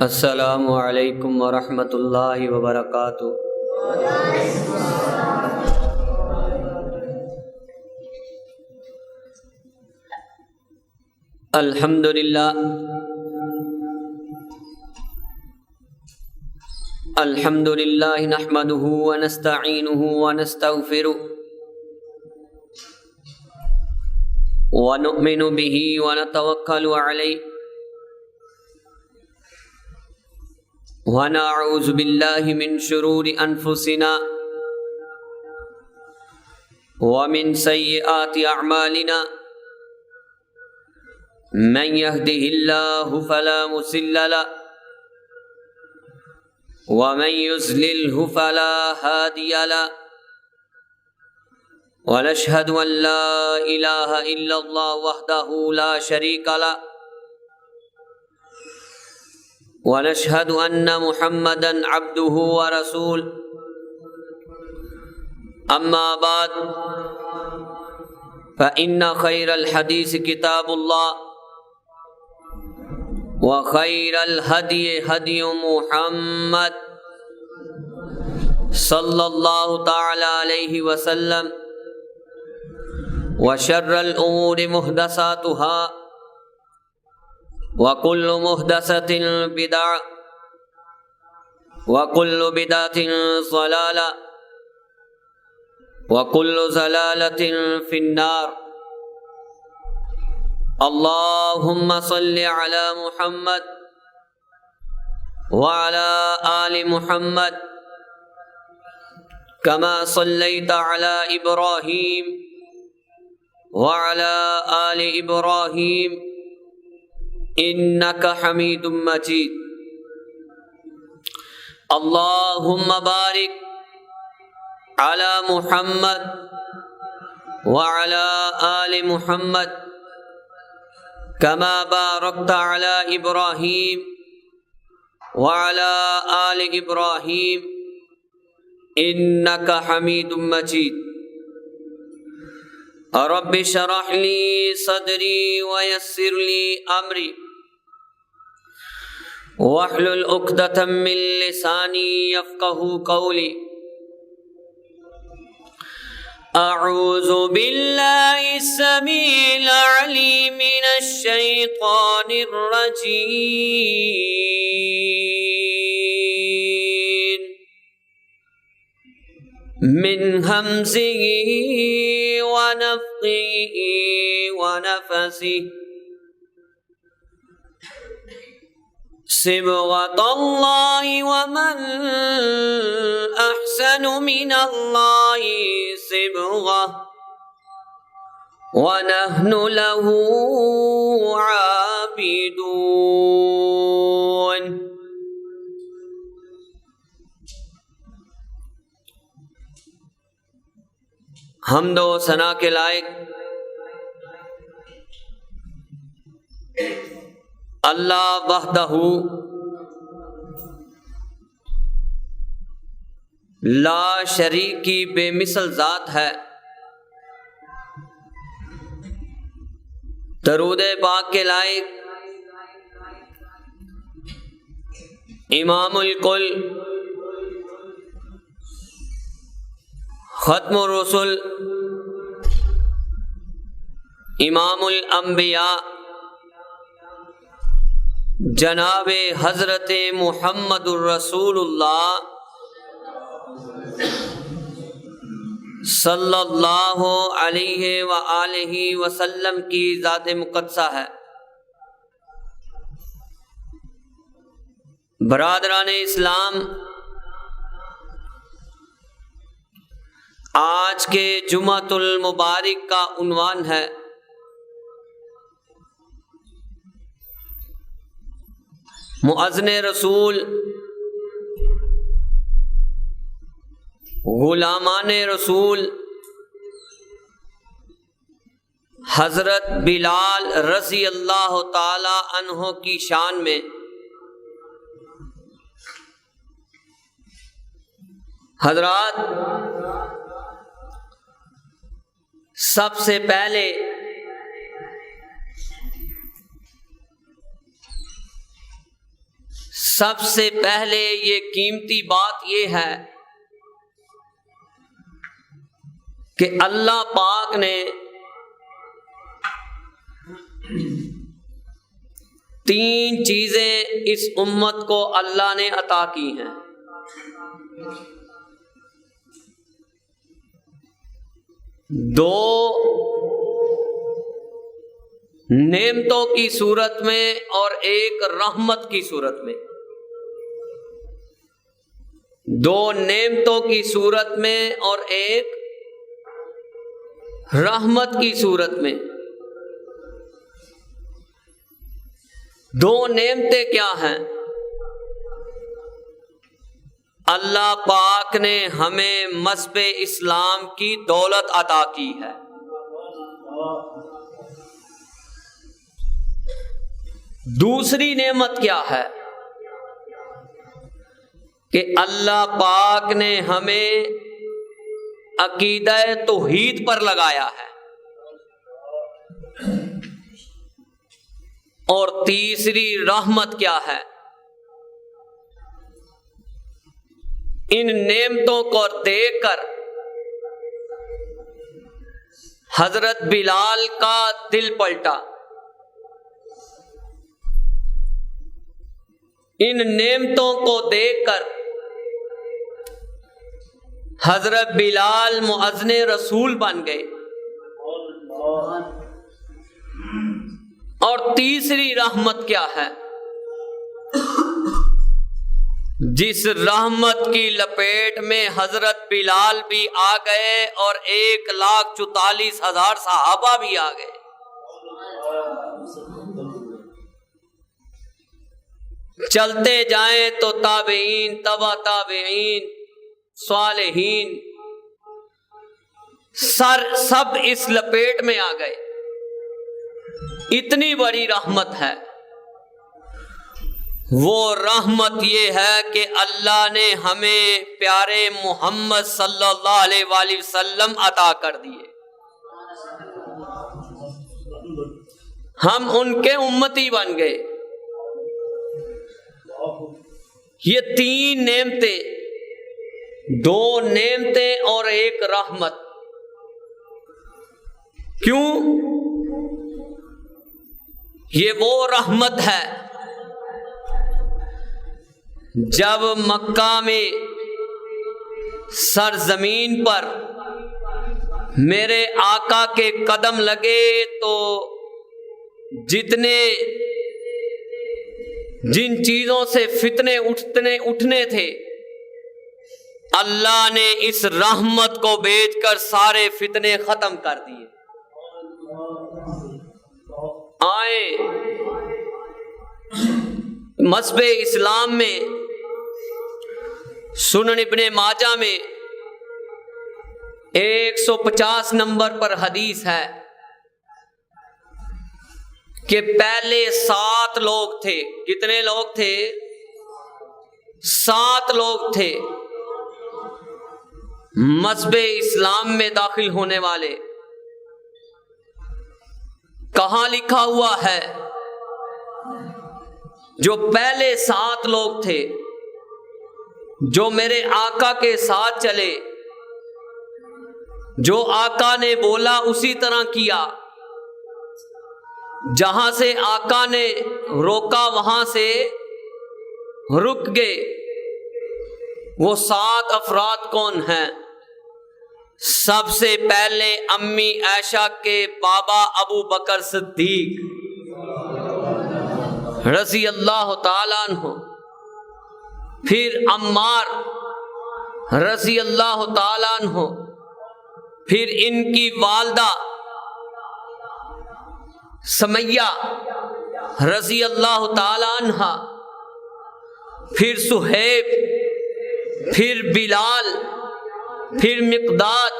السلام علیکم ورحمۃ اللہ وبرکاتہ۔ الحمد للہ نحمده ونستعینه ونستغفره ونؤمن به ونتوکل علیہ ونعوذ باللہ من شرور انفسنا ومن سیئات اعمالنا من يهده الله فلا مضل له ومن يضلله فلا هادي له ونشهد ان لا اله الا الله وحده لا شريك له ونشهد ان محمدا عبده ورسوله اما بعد فان خير الحديث كتاب الله وخير الهدي هدي محمد صلى الله تعالى عليه وسلم وشر الامور محدثاتها وكل محدثة بدعة وكل بدعة ضلالة وكل ضلالة في النار۔ اللهم صل على محمد وعلى آل محمد كما صليت على إبراهيم وعلى آل إبراهيم إنك حميد مجيد۔ اللهم بارك على محمد وعلى آل محمد كما باركت على إبراهيم وعلى آل إبراهيم إنك حميد مجيد۔ رب اشرح لي صدري ويسر لي أمري واحلل عقدة من لساني يفقهوا قولي۔ أعوذ بالله السميع العليم من الشيطان الرجيم من همزه ونفخه ونفثه صبغة الله ومن أحسن من الله صبغة ونحن له عابدون۔ حمد و ثنا کے لائق اللہ وحدہ لا شریک کی بے مثل ذات ہے۔ درود پاک کے لائق امام الکل ختم الرسل امام الانبیاء جناب حضرت محمد الرسول اللہ صلی اللہ علیہ وآلہ وسلم کی ذات مقدسہ ہے۔ برادران اسلام، آج کے جمعۃ المبارک کا عنوان ہے مؤذن رسول، غلامان رسول حضرت بلال رضی اللہ تعالی عنہ کی شان میں۔ حضرات، سب سے پہلے سب سے پہلے یہ قیمتی بات یہ ہے کہ اللہ پاک نے تین چیزیں اس امت کو اللہ نے عطا کی ہیں۔ دو نعمتوں کی صورت میں اور ایک رحمت کی صورت میں۔ دو نعمتوں کی صورت میں اور ایک رحمت کی صورت میں۔ دو نعمتیں کیا ہیں؟ اللہ پاک نے ہمیں مذہب اسلام کی دولت عطا کی ہے۔ دوسری نعمت کیا ہے کہ اللہ پاک نے ہمیں عقیدہ توحید پر لگایا ہے۔ اور تیسری رحمت کیا ہے؟ ان نعمتوں کو دیکھ کر حضرت بلال کا دل پلٹا۔ ان نعمتوں کو دیکھ کر حضرت بلال مؤذن رسول بن گئے۔ اور تیسری رحمت کیا ہے؟ جس رحمت کی لپیٹ میں حضرت بلال بھی آ گئے اور 1,44,000 صحابہ بھی آ گئے۔ چلتے جائیں تو تابعین، تبع تابعین، صالحین سب اس لپیٹ میں آ گئے۔ اتنی بڑی رحمت ہے۔ وہ رحمت یہ ہے کہ اللہ نے ہمیں پیارے محمد صلی اللہ علیہ وآلہ وسلم عطا کر دیے۔ ہم ان کے امتی بن گئے۔ یہ تین نعمتیں، دو نعمتیں اور ایک رحمت۔ کیوں؟ یہ وہ رحمت ہے جب مکہ میں سرزمین پر میرے آقا کے قدم لگے تو جن چیزوں سے فتنے اٹھنے تھے، اللہ نے اس رحمت کو بھیج کر سارے فتنے ختم کر دیے۔ آئے مذہب اسلام میں سنن ابن ماجہ میں 150 نمبر پر حدیث ہے کہ پہلے 7 لوگ تھے۔ کتنے لوگ تھے؟ 7 لوگ تھے مذہب اسلام میں داخل ہونے والے۔ کہاں لکھا ہوا ہے؟ جو پہلے 7 لوگ تھے جو میرے آقا کے ساتھ چلے، جو آقا نے بولا اسی طرح کیا، جہاں سے آقا نے روکا وہاں سے رک گئے، وہ 7 افراد کون ہیں؟ سب سے پہلے امی عائشہ کے بابا ابو بکر صدیق رضی اللہ تعالیٰ عنہ، پھر عمار رضی اللہ تعالیٰ عنہ، پھر ان کی والدہ سمیہ رضی اللہ تعالیٰ عنہ، پھر صہیب، پھر بلال، پھر مقداد،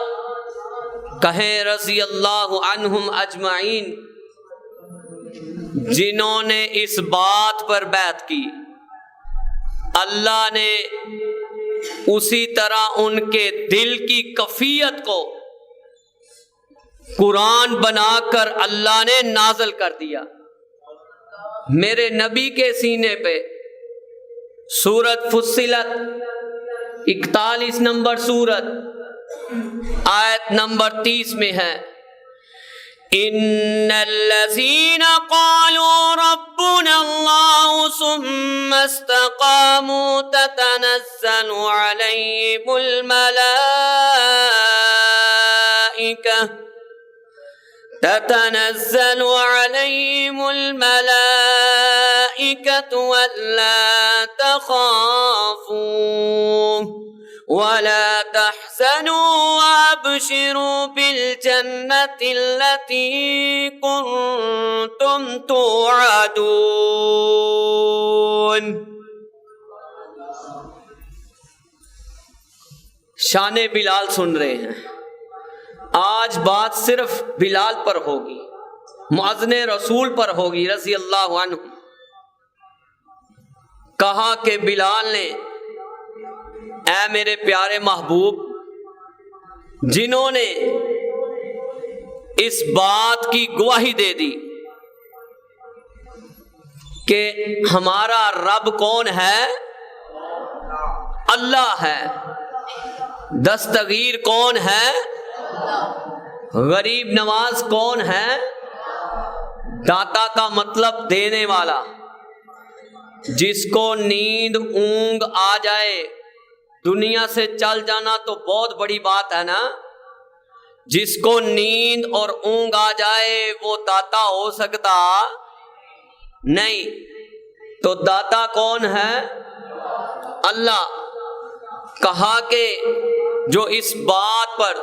کہیں رضی اللہ عنہم اجمعین، جنہوں نے اس بات پر بیعت کی۔ اللہ نے اسی طرح ان کے دل کی کیفیت کو قرآن بنا کر اللہ نے نازل کر دیا۔ میرے نبی کے سینے پہ سورت فصلت 41 نمبر سورت آیت نمبر 30 میں ہے، ان الذين قالوا ربنا الله ثم استقاموا تتنزل عليهم الملائكة ولا تخافوا ولا تحزنوا وابشروا بالجنة التي كنتم توعدون۔ شان بلال سن رہے ہیں، آج بات صرف بلال پر ہوگی، مؤذن رسول پر ہوگی رضی اللہ عنہ۔ کہا کہ بلال نے، اے میرے پیارے محبوب، جنہوں نے اس بات کی گواہی دے دی کہ ہمارا رب کون ہے؟ اللہ ہے۔ دستگیر کون ہے؟ غریب نواز کون ہے؟ داتا کا مطلب دینے والا۔ جس کو نیند اونگ آ جائے، دنیا سے چل جانا تو بہت بڑی بات ہے نا۔ جس کو نیند اور اونگ آ جائے وہ داتا ہو سکتا نہیں۔ تو داتا کون ہے؟ اللہ۔ کہا کہ جو اس بات پر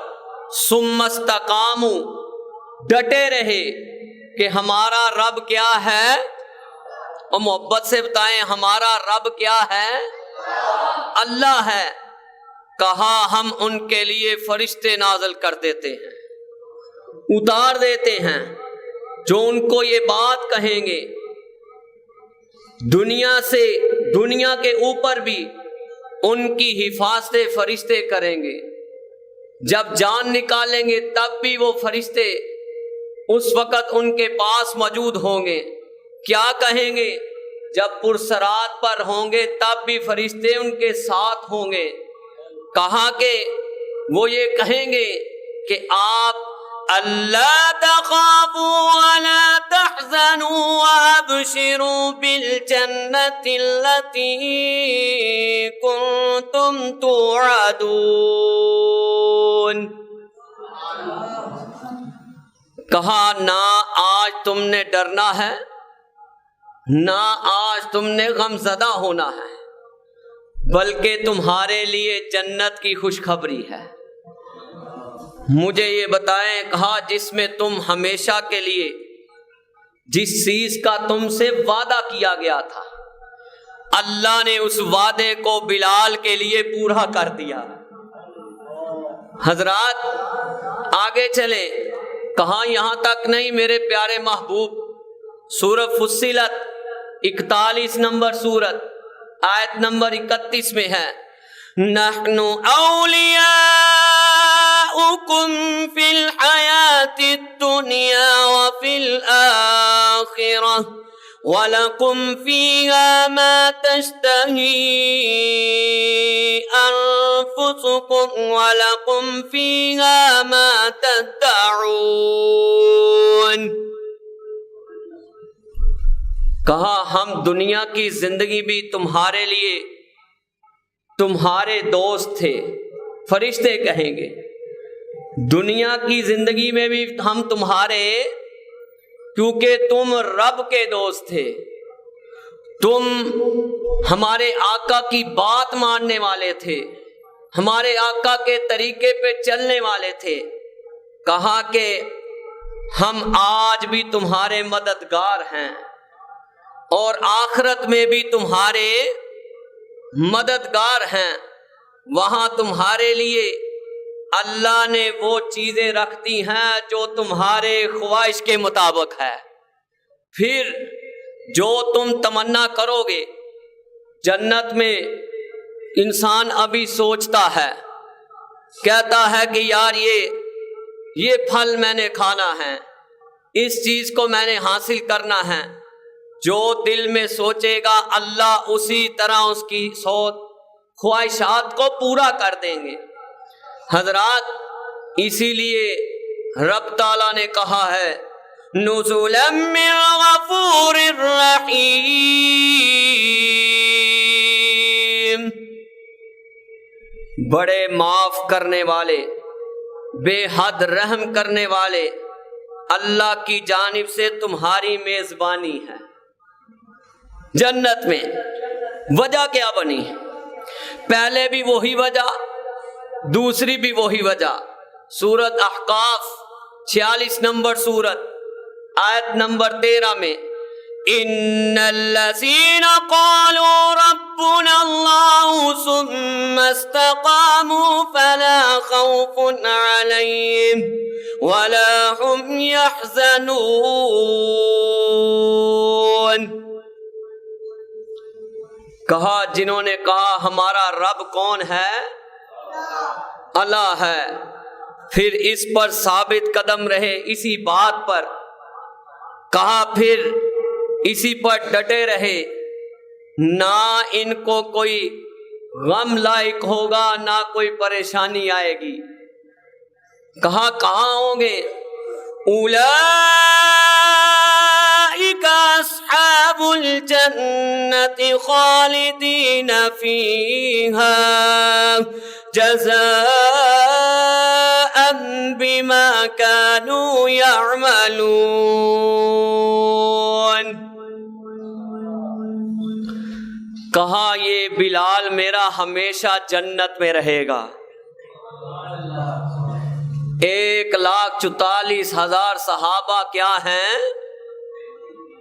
ثم استقاموا، ڈٹے رہے کہ ہمارا رب کیا ہے، اور محبت سے بتائیں ہمارا رب کیا ہے؟ اللہ ہے۔ کہا ہم ان کے لیے فرشتے نازل کر دیتے ہیں، اتار دیتے ہیں، جو ان کو یہ بات کہیں گے۔ دنیا کے اوپر بھی ان کی حفاظت فرشتے کریں گے۔ جب جان نکالیں گے تب بھی وہ فرشتے اس وقت ان کے پاس موجود ہوں گے۔ کیا کہیں گے؟ جب پرسرات پر ہوں گے تب بھی فرشتے ان کے ساتھ ہوں گے۔ کہا کہ وہ یہ کہیں گے کہ آپ اللہ تخافوا ولا تحزنوا وابشروا بالجنة التي كنتم توعدون۔ کہا نہ آج تم نے ڈرنا ہے، نہ آج تم نے غم زدہ ہونا ہے، بلکہ تمہارے لیے جنت کی خوشخبری ہے۔ مجھے یہ بتائیں، کہا جس میں تم ہمیشہ کے لیے، جس چیز کا تم سے وعدہ کیا گیا تھا، اللہ نے اس وعدے کو بلال کے لیے پورا کر دیا۔ حضرات آگے چلیں، کہاں یہاں تک نہیں میرے پیارے محبوب، سورۃ فصلت 41 نمبر سورت آیت نمبر 31 میں ہے، نحن اولیاؤکم فی الحیاۃ الدنیا وفی الآخرہ وَلَكُمْ فِيهَا مَا تَشْتَهِي أَنفُسُكُمْ وَلَكُمْ فِيهَا مَا تَدَّعُونَ۔ کہا ہم دنیا کی زندگی بھی تمہارے لیے تمہارے دوست تھے۔ فرشتے کہیں گے دنیا کی زندگی میں بھی ہم تمہارے، کیونکہ تم رب کے دوست تھے، تم ہمارے آقا کی بات ماننے والے تھے، ہمارے آقا کے طریقے پہ چلنے والے تھے۔ کہا کہ ہم آج بھی تمہارے مددگار ہیں اور آخرت میں بھی تمہارے مددگار ہیں۔ وہاں تمہارے لیے اللہ نے وہ چیزیں رکھتی ہیں جو تمہارے خواہش کے مطابق ہے۔ پھر جو تم تمنا کرو گے، جنت میں انسان ابھی سوچتا ہے، کہتا ہے کہ یار یہ پھل میں نے کھانا ہے، اس چیز کو میں نے حاصل کرنا ہے۔ جو دل میں سوچے گا اللہ اسی طرح اس کی سوچ خواہشات کو پورا کر دیں گے۔ حضرات اسی لیے رب تعالیٰ نے کہا ہے نزلا من غفور الرحیم، بڑے معاف کرنے والے، بے حد رحم کرنے والے اللہ کی جانب سے تمہاری میزبانی ہے جنت میں۔ وجہ کیا بنی؟ پہلے بھی وہی وجہ، دوسری بھی وہی وجہ۔ سورت احقاف 46 نمبر سورت آیت نمبر 13 میں ان الذين قالوا ربنا الله ثم استقاموا فلا خوف عليهم ولا هم يحزنون، کہا جنہوں نے کہا ہمارا رب کون ہے؟ اللہ ہے، پھر اس پر ثابت قدم رہے اسی بات پر، کہا پھر اسی پر ڈٹے رہے، نہ ان کو کوئی غم لاحق ہوگا نہ کوئی پریشانی آئے گی۔ کہاں ہوں گے؟ اولئک اصحاب الجنت خالدین فیہا جزاء بما كانوا يعملون، کہا یہ بلال میرا ہمیشہ جنت میں رہے گا۔ 1,44,000 صحابہ کیا ہیں؟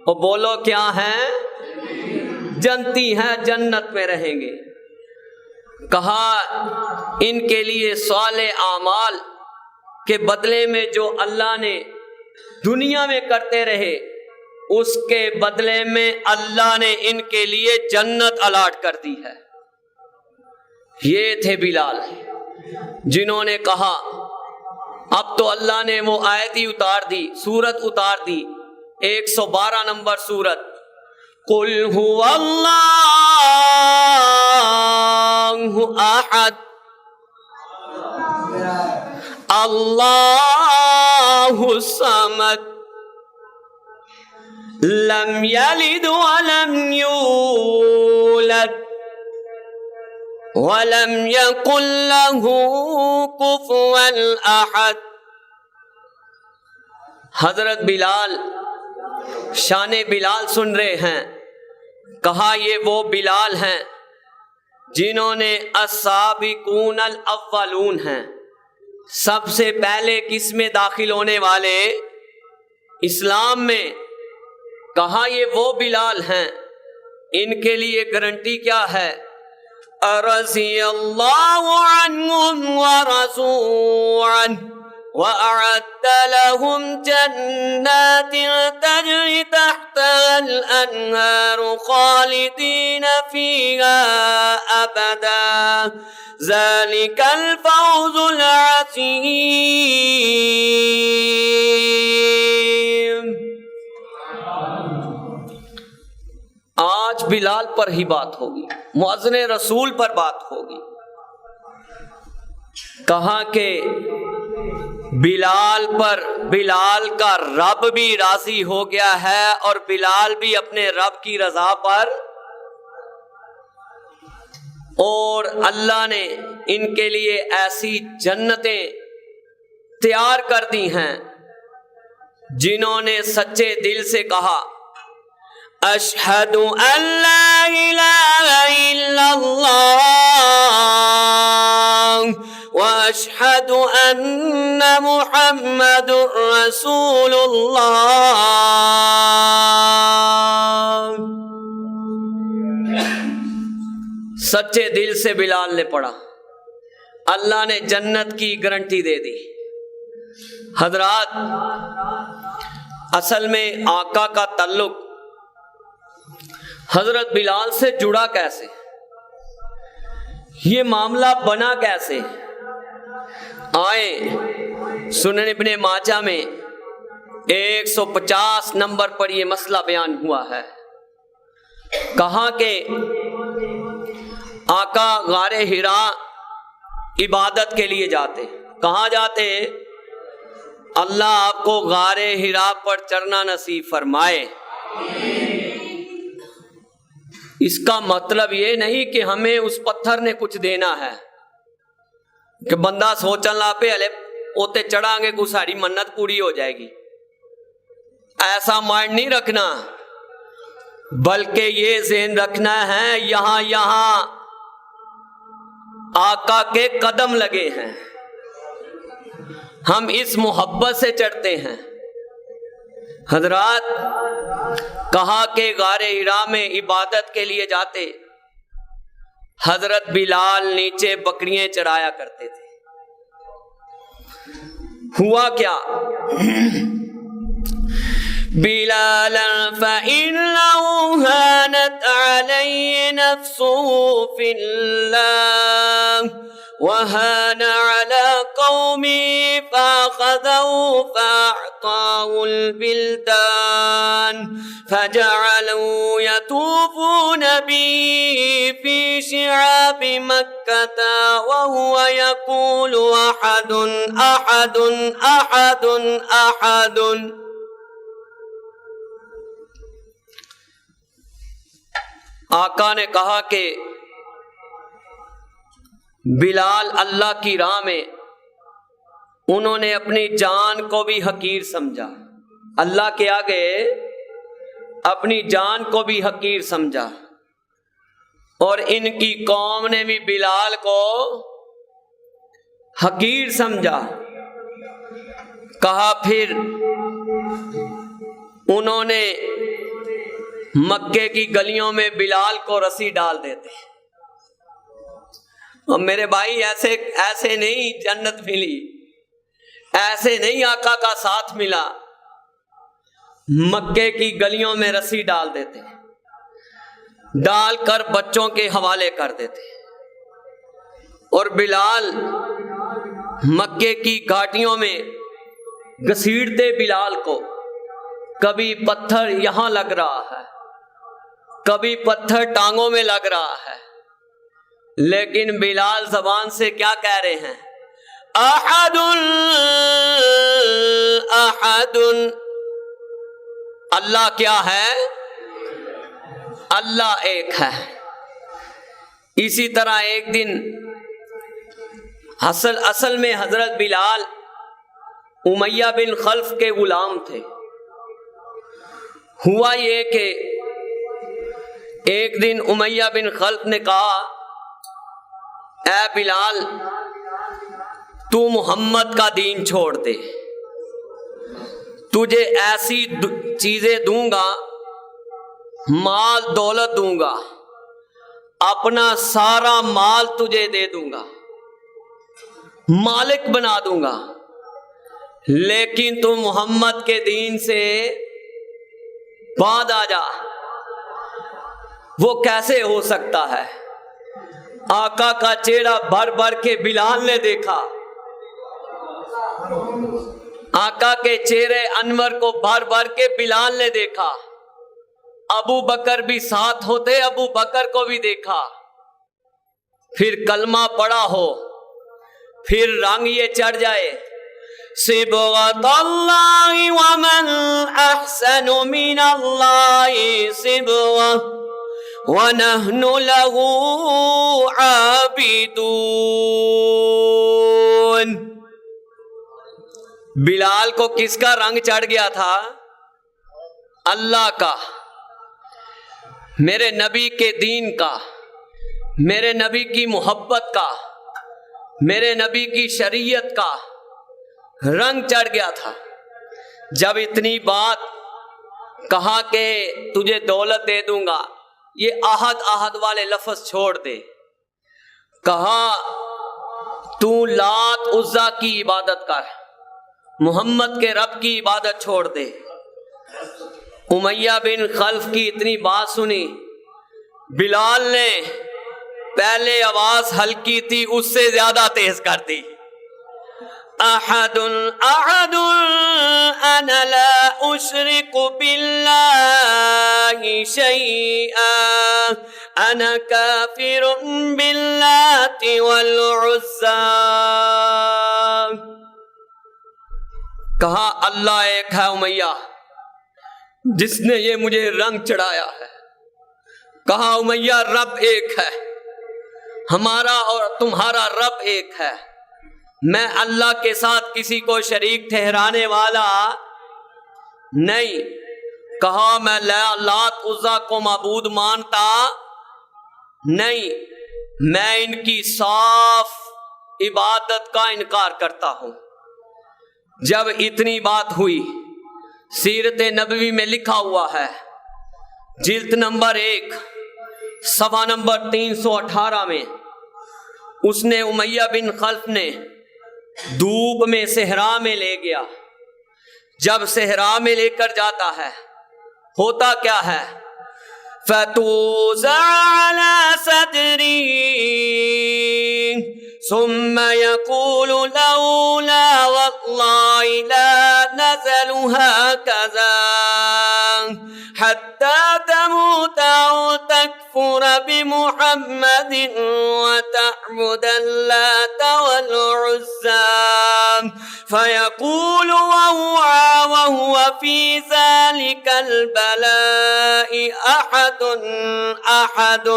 وہ بولو کیا ہیں؟ جنتی ہیں، جنت میں رہیں گے۔ کہا ان کے لیے صالح اعمال کے بدلے میں جو اللہ نے دنیا میں کرتے رہے اس کے بدلے میں اللہ نے ان کے لیے جنت الاٹ کر دی ہے۔ یہ تھے بلال جنہوں نے کہا، اب تو اللہ نے وہ آیت ہی اتار دی، سورت اتار دی 112 نمبر سورت، قل هو اللہ احد اللہ الصمد لم یلد ولم یولد وَلَمْ يَكُنْ لَهُ كُفُوًا أَحَدٌ۔ حضرت بلال، شان بلال سن رہے ہیں، کہا یہ وہ بلال ہیں جنہوں نے السابقون الاولون ہیں، سب سے پہلے کس میں داخل ہونے والے؟ اسلام میں۔ کہا یہ وہ بلال ہیں، ان کے لیے گارنٹی کیا ہے؟ رضی اللہ عنہم ورضوا عنہ وأعد لهم جنات تجري تحتها الأنهار خالدين فيها أبدا ذلك الفوز العظيم۔ آج بلال پر ہی بات ہوگی، مؤذن رسول پر بات ہوگی۔ کہا کہ بلال پر بلال کا رب بھی راضی ہو گیا ہے اور بلال بھی اپنے رب کی رضا پر، اور اللہ نے ان کے لیے ایسی جنتیں تیار کر دی ہیں جنہوں نے سچے دل سے کہا اشہد ان لا الہ الا اللہ واشہد ان محمد رسول اللہ۔ سچے دل سے بلال نے پڑھا، اللہ نے جنت کی گارنٹی دے دی۔ حضرات اصل میں آقا کا تعلق حضرت بلال سے جڑا کیسے؟ یہ معاملہ بنا کیسے؟ آئے سنن ابن ماجہ میں 150 نمبر پر یہ مسئلہ بیان ہوا ہے۔ کہا کہ آقا غار حراء عبادت کے لیے جاتے. کہاں جاتے؟ اللہ آپ کو غار حراء پر چڑھنا نصیب فرمائے. اس کا مطلب یہ نہیں کہ ہمیں اس پتھر نے کچھ دینا ہے کہ بندہ سوچن لا پہ ہلے اوتے چڑھا گے کو ساری منت پوری ہو جائے گی. ایسا مائنڈ نہیں رکھنا، بلکہ یہ ذہن رکھنا ہے یہاں یہاں آقا کے قدم لگے ہیں، ہم اس محبت سے چڑھتے ہیں. حضرات کہا کہ غار حراء میں عبادت کے لیے جاتے. حضرت بلال نیچے بکریاں چرایا کرتے تھے. ہوا کیا؟ بلالا فإنه هانت عليه نفسه في الله وهان على قومه فأخذه فأعطاه البلدان فجعلوا يطوفون به في شعاب مكة وهو يقول أحد أحد أحد أحد. آقا نے کہا کہ بلال اللہ کی راہ میں انہوں نے اپنی جان کو بھی حقیر سمجھا. اللہ کے آگے اپنی جان کو بھی حقیر سمجھا، اور ان کی قوم نے بھی بلال کو حقیر سمجھا. کہا پھر انہوں نے مکے کی گلیوں میں بلال کو رسی ڈال دیتے. اور میرے بھائی ایسے نہیں جنت ملی، ایسے نہیں آقا کا ساتھ ملا. مکے کی گلیوں میں رسی ڈال دیتے، ڈال کر بچوں کے حوالے کر دیتے، اور بلال مکے کی گھاٹیوں میں گھسیٹتے بلال کو. کبھی پتھر یہاں لگ رہا ہے، کبھی پتھر ٹانگوں میں لگ رہا ہے، لیکن بلال زبان سے کیا کہہ رہے ہیں؟ احد احد. اللہ کیا ہے؟ اللہ ایک ہے. اسی طرح ایک دن اصل میں حضرت بلال امیہ بن خلف کے غلام تھے. ہوا یہ کہ ایک دن امیہ بن خلف نے کہا اے بلال تو محمد کا دین چھوڑ دے، تجھے ایسی چیزیں دوں گا، مال دولت دوں گا، اپنا سارا مال تجھے دے دوں گا، مالک بنا دوں گا، لیکن تو محمد کے دین سے بعد آ جا. وہ کیسے ہو سکتا ہے؟ آقا کا چہرہ بھر بھر کے بلال نے دیکھا، آقا کے چہرے انور کو بھر بھر کے بلال نے دیکھا. ابو بکر بھی ساتھ ہوتے، ابو بکر کو بھی دیکھا. پھر کلمہ پڑا ہو، پھر رنگ یہ چڑھ جائے صبغۃ اللہ ومن احسن من اللہ صبغۃ وَنَحْنُ لَهُ عَابِدُونَ. بلال کو کس کا رنگ چڑھ گیا تھا؟ اللہ کا، میرے نبی کے دین کا، میرے نبی کی محبت کا، میرے نبی کی شریعت کا رنگ چڑھ گیا تھا. جب اتنی بات کہا کہ تجھے دولت دے دوں گا، یہ احد احد والے لفظ چھوڑ دے. کہا تو لات عزا کی عبادت کر، محمد کے رب کی عبادت چھوڑ دے. امیہ بن خلف کی اتنی بات سنی، بلال نے پہلے آواز ہلکی تھی اس سے زیادہ تیز کر دی. احد احد انا لا أشرك بالله شيئا أنا كافر باللات والعزى. کہا اللہ ایک ہے امیہ جس نے یہ مجھے رنگ چڑھایا ہے. کہا امیہ رب ایک ہے، ہمارا اور تمہارا رب ایک ہے، میں اللہ کے ساتھ کسی کو شریک ٹھہرانے والا نہیں. کہا میں لات عزا کو معبود مانتا نہیں، میں ان کی صاف عبادت کا انکار کرتا ہوں. جب اتنی بات ہوئی، سیرت نبوی میں لکھا ہوا ہے جلد نمبر 1 صفحہ نمبر 318 میں، اس نے امیہ بن خلف نے دھوپ میں صحرا میں لے گیا. جب صحرا میں لے کر جاتا ہے ہوتا کیا ہے؟ فَتُوزَعَ عَلَى صَدْرِي ثُمَّ يَقُولُ لَوْلَا وَاللَّهِ لَا نَزَلُ هَكَذَا حَتَّى تَمُوتَ أَوْ تَكْفُرَ بِمُحَمَّدٍ وَتَعْبُدَ اللَّاتَ وَالْعُزَّى فَيَقُولُ وَهُوَ فِي ذَلِكَ الْبَلَاءِ أَحَدٌ.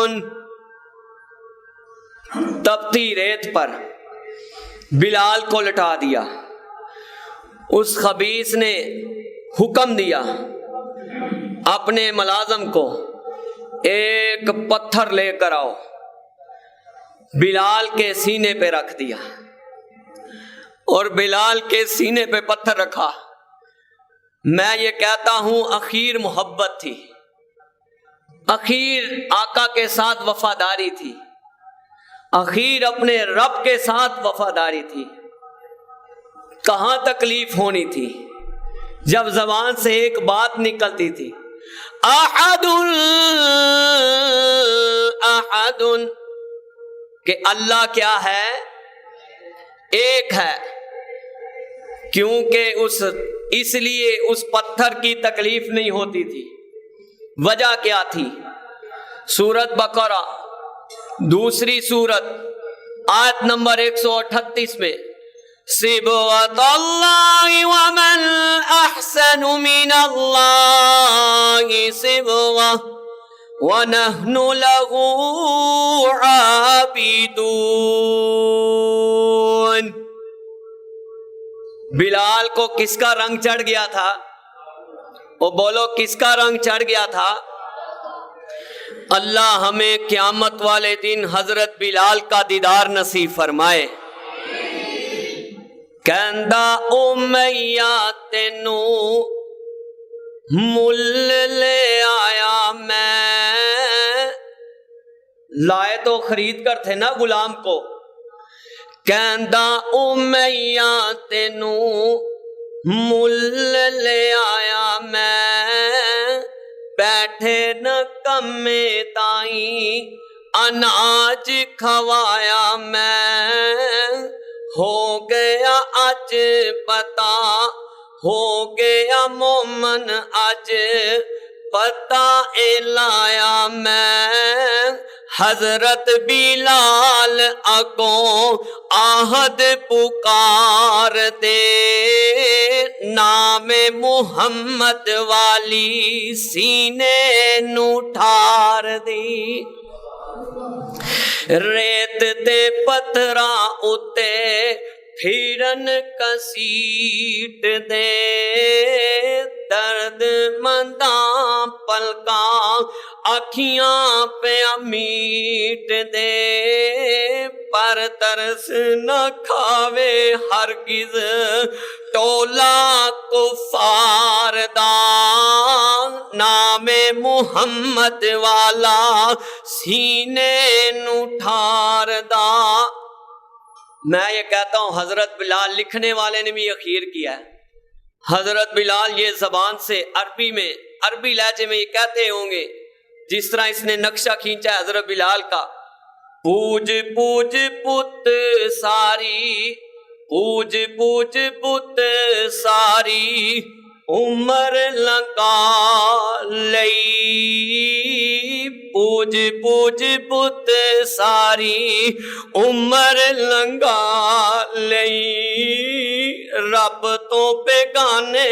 تپتی ریت پر بلال کو لٹا دیا. اس خبیث نے حکم دیا اپنے ملازم کو ایک پتھر لے کر آؤ. بلال کے سینے پہ رکھ دیا اور بلال کے سینے پہ پتھر رکھا. میں یہ کہتا ہوں اخیر محبت تھی، اخیر آقا کے ساتھ وفاداری تھی، اخیر اپنے رب کے ساتھ وفاداری تھی. کہاں تکلیف ہونی تھی جب زبان سے ایک بات نکلتی تھی، احد احد، کہ اللہ کیا ہے؟ ایک ہے. کیونکہ اس لیے اس پتھر کی تکلیف نہیں ہوتی تھی. وجہ کیا تھی؟ سورۃ بقرہ دوسری سورت آیت نمبر 138 میں صبغۃ اللہ ومن احسن من اللہ صبغہ ونحن له عابدون. بلال کو کس کا رنگ چڑھ گیا تھا؟ وہ بولو کس کا رنگ چڑھ گیا تھا؟ اللہ ہمیں قیامت والے دن حضرت بلال کا دیدار نصیب فرمائے. کہندا امیہ تینو مل لے آیا میں. لائے تو خرید کر تھے نا غلام کو. کہندا امیہ تینو مل لے آیا میں، بیٹھے نہ کمے تائیں اناج کھوایا میں. ہو گیا اج پتا، ہو گیا مومن اج پتا اے لایا میں. حضرت بلال اگوں آہد پکار دے، نام محمد والی سینے نو ٹھار دی. ریت تے پتھراں اتے پھرن کسیٹ دے، درد منداں پلکاں اکھیاں پہ میٹ دے. پر ترس نہ کھاوے ہرگز ٹولا کفار دا، نام محمد والا سینے نو ٹھار دا. میں یہ کہتا ہوں حضرت بلال لکھنے والے نے بھی اخیر کیا ہے. حضرت بلال یہ زبان سے عربی میں، عربی لہجے میں یہ کہتے ہوں گے جس طرح اس نے نقشہ کھینچا ہے حضرت بلال کا. پوج پوج پت ساری، پوج پوج پت ساری، عمر لگا لئی پوج پوج بت ساری عمر لگا لئی رب تو بیگانے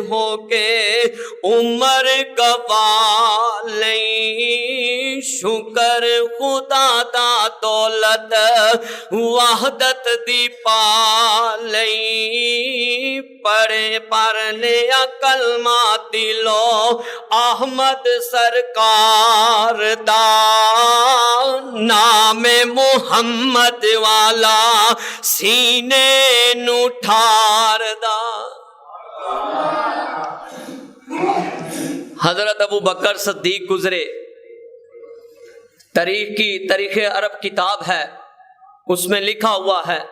ہو کے عمر گوا لئی شکر خدا دا دولت وحدت دی پا لئی پڑے پرنے کلمہ دلو احمد سرکار دا نام محمد والا سینے نو ٹھار دا۔ حضرت ابو بکر صدیق گزرے، تاریخ عرب کتاب ہے، اس میں لکھا ہوا ہے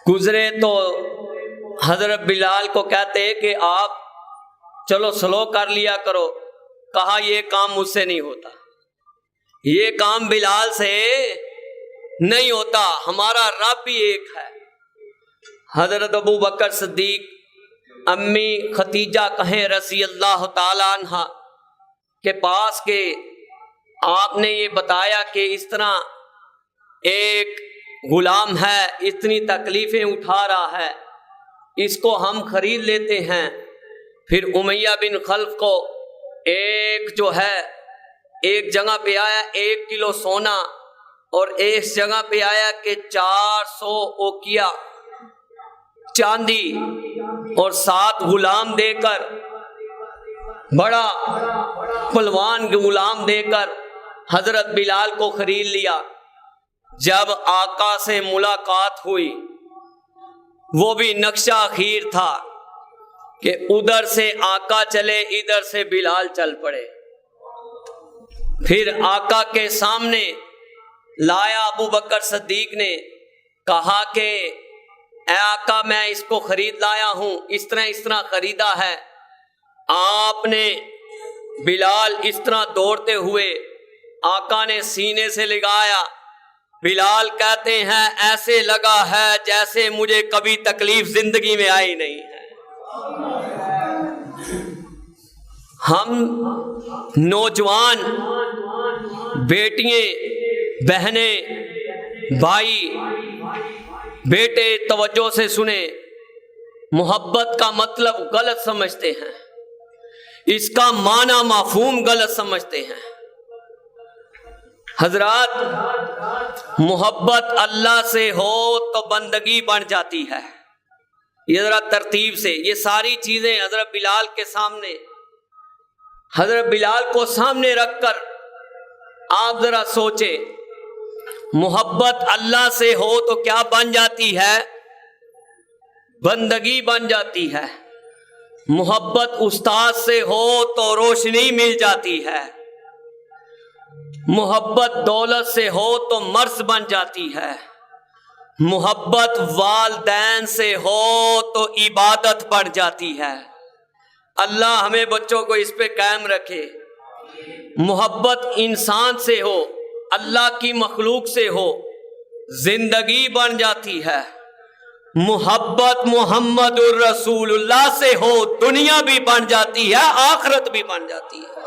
گزرے تو حضرت بلال کو کہتے کہ آپ چلو سلو کر لیا کرو، کہا یہ کام مجھ سے نہیں ہوتا، یہ کام بلال سے نہیں ہوتا، ہمارا رب بھی ایک ہے۔ حضرت ابو بکر صدیق امی ختیجہ کہیں رضی اللہ تعالی عنہ کے پاس کہ آپ نے یہ بتایا کہ اس طرح ایک غلام ہے، اتنی تکلیفیں اٹھا رہا ہے، اس کو ہم خرید لیتے ہیں۔ پھر امیہ بن خلف کو ایک جگہ پہ آیا 1 کلو سونا، اور ایک جگہ پہ آیا کہ 400 اوقیہ چاندی اور 7 غلام دے کر، بڑا پلوان غلام دے کر حضرت بلال کو خرید لیا۔ جب آقا سے ملاقات ہوئی، وہ بھی نقشہ اخیر تھا کہ ادھر سے آقا چلے، ادھر سے بلال چل پڑے۔ پھر آقا کے سامنے لایا ابو بکر صدیق نے، کہا کہ اے آقا میں اس کو خرید لایا ہوں، اس طرح خریدا ہے۔ آپ نے بلال اس طرح دوڑتے ہوئے آقا نے سینے سے لگایا۔ بلال کہتے ہیں ایسے لگا ہے جیسے مجھے کبھی تکلیف زندگی میں آئی نہیں ہے۔ ہم نوجوان بیٹیاں، بہنیں، بھائی، بیٹے توجہ سے سنیں، محبت کا مطلب غلط سمجھتے ہیں، اس کا معنی مفہوم غلط سمجھتے ہیں۔ حضرات، محبت اللہ سے ہو تو بندگی بن جاتی ہے۔ یہ ذرا ترتیب سے، یہ ساری چیزیں حضرت بلال کے سامنے، حضرت بلال کو سامنے رکھ کر آپ ذرا سوچیں، محبت اللہ سے ہو تو کیا بن جاتی ہے؟ بندگی بن جاتی ہے۔ محبت استاد سے ہو تو روشنی مل جاتی ہے۔ محبت دولت سے ہو تو مرض بن جاتی ہے۔ محبت والدین سے ہو تو عبادت بڑھ جاتی ہے۔ اللہ ہمیں بچوں کو اس پہ قائم رکھے۔ محبت انسان سے ہو، اللہ کی مخلوق سے ہو، زندگی بن جاتی ہے۔ محبت محمد الرسول اللہ سے ہو، دنیا بھی بن جاتی ہے، آخرت بھی بن جاتی ہے۔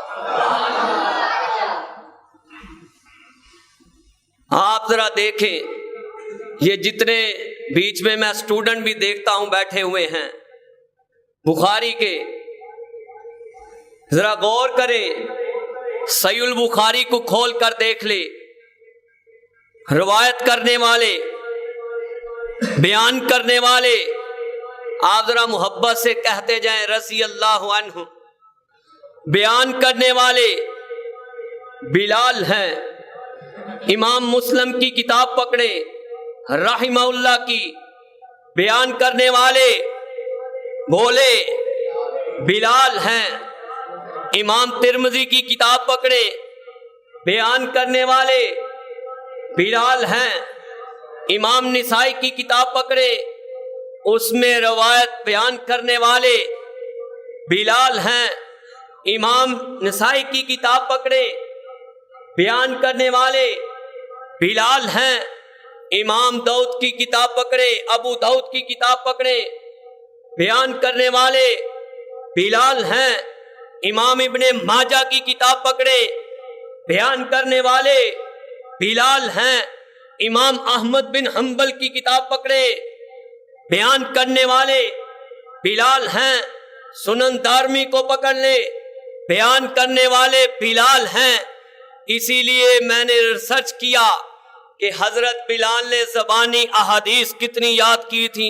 آپ ذرا دیکھیں، یہ جتنے بیچ میں اسٹوڈنٹ بھی دیکھتا ہوں بیٹھے ہوئے ہیں بخاری کے، ذرا غور کریں، صحیح البخاری کو کھول کر دیکھ لے، روایت کرنے والے، بیان کرنے والے، آپ ذرا محبت سے کہتے جائیں رضی اللہ عنہ۔ بیان کرنے والے بلال ہیں۔ امام مسلم کی کتاب پکڑے، رحمہ اللہ کی، بیان کرنے والے بولے بلال ہیں۔ امام ترمذی کی کتاب پکڑے، بیان کرنے والے بلال ہیں۔ امام نسائی کی کتاب پکڑے، اس میں روایت بیان کرنے والے بلال ہیں۔ امام نسائی کی کتاب پکڑے، بیان کرنے والے بلال ہیں۔ امام داؤد کی کتاب پکڑے، ابو داؤد کی کتاب پکڑے، بیان کرنے والے بلال ہیں امام ابن ماجہ کی کتاب پکڑے بیان کرنے والے، بلال ہیں امام احمد بن حنبل کی کتاب پکڑے بیان کرنے والے، بلال ہیں سنن دارمی کو پکڑ لے بیان کرنے والے، بلال ہیں۔ اسی لیے میں نے ریسرچ کیا کہ حضرت بلال نے زبانی احادیث کتنی یاد کی تھی،